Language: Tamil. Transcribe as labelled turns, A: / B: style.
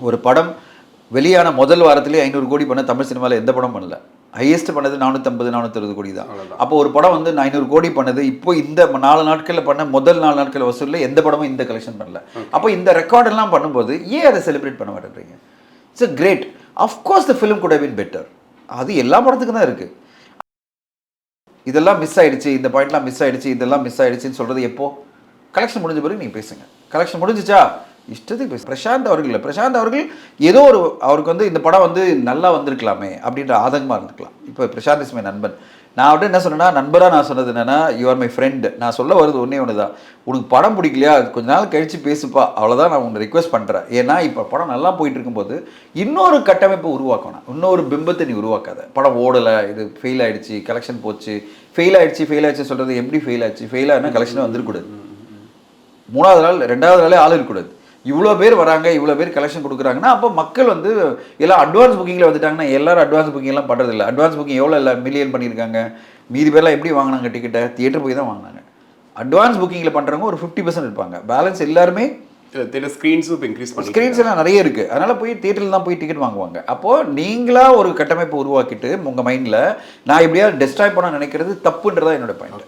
A: ஒரு படம் வெளியான முதல் வாரத்திலேயே 500 கோடி பண்ண தமிழ் சினிமாவில் எந்த படம் பண்ணல. ஹையஸ்ட் பண்ணது 450 460 கோடி தான். அப்போ ஒரு படம் வந்து 500 கோடி பண்ணது இப்போ இந்த 4 நாட்களில் பண்ண முதல் 4 நாட்கள் வசூலில் எந்த படமும் இந்த கலெக்ஷன் பண்ணல. அப்போ இந்த ரெக்கார்ட் எல்லாம் பண்ணும்போது ஏன் அதை செலிப்ரேட் பண்ண மாட்டேன்றீங்க? It's a great. Of course the film could have been better. அது எல்லா படத்துக்கும் தான் இருக்குது. இதெல்லாம் மிஸ் ஆயிடுச்சு, இந்த பாயிண்ட்லாம் மிஸ் ஆயிடுச்சு, இதெல்லாம் மிஸ் ஆயிடுச்சுன்னு சொல்கிறது எப்போ? கலெக்ஷன் முடிஞ்ச பிறகு நீங்கள் பேசுங்க. கலெக்ஷன் முடிஞ்சிச்சா இஷ்டத்துக்கு பேசு. பிரசாந்த் அவர்கள் இல்லை, பிரசாந்த் அவர்கள் ஏதோ ஒரு அவருக்கு வந்து இந்த படம் வந்து நல்லா வந்திருக்கலாமே அப்படின்ற ஆதங்கமாக இருந்திருக்கலாம். இப்போ பிரசாந்த் இஸ் மை நண்பன். நான் அவர்கிட்ட என்ன சொன்னேன்னா, நண்பராக நான் சொன்னது என்னென்னா, யூ ஆர் மை ஃப்ரெண்டு. நான் சொல்ல வருது ஒன்று தான், உனக்கு படம் பிடிக்கலையா கொஞ்ச நாள் கழித்து பேசுப்பா, அவ்வளோதான் நான் உன்னை ரிக்வெஸ்ட் பண்ணுறேன். ஏன்னா இப்போ படம் நல்லா போயிட்டு இருக்கும்போது இன்னொரு கட்டமைப்பை உருவாக்கணும், இன்னொரு பிம்பத்தை நீ உருவாக்காத. படம் ஓடலை, இது ஃபெயில் ஆகிடுச்சு, கலெக்ஷன் போச்சு, ஃபெயில் ஆகிடுச்சு சொல்கிறது எப்படி ஃபெயில் ஆச்சு? ஃபெயில் ஆனால் கலெக்ஷன் வந்துருக்கூடாது. 3வது நாள் 2வது நாளே ஆள் இருக்கக்கூடாது. இவ்வளோ பேர் வராங்க, இவ்வளோ பேர் கலெக்ஷன் கொடுக்குறாங்கன்னா அப்போ மக்கள் வந்து எல்லாம் அட்வான்ஸ் புக்கிங்கில் வந்துட்டாங்கன்னா எல்லாரும் அட்வான்ஸ் புக்கிங்லாம் பண்ணுறதில்ல. அட்வான்ஸ் புக்கிங் எவ்வளோ இல்லை மில்லியன் பண்ணியிருக்காங்க. மீதி பேர்லாம் எப்படி வாங்கினாங்க டிக்கெட்டை? தியேட்டர் போய் தான் வாங்கினாங்க. அட்வான்ஸ் புக்கிங்கில் பண்ணுறவங்க ஒரு 50% இருப்பாங்க. பேலன்ஸ் எல்லாருமே ஸ்க்ரீன்ஸ் எல்லாம் நிறைய இருக்குது. அதனால் போய் தியேட்டரில் தான் போய் டிக்கெட் வாங்குவாங்க. அப்போது நீங்களாக ஒரு கட்டமைப்பை உருவாக்கிட்டு உங்கள் மைண்டில் நான் எப்படியாவது டெஸ்ட்ராய் பண்ண நினைக்கிறது தப்புன்றதா என்னோட பாயிண்ட்.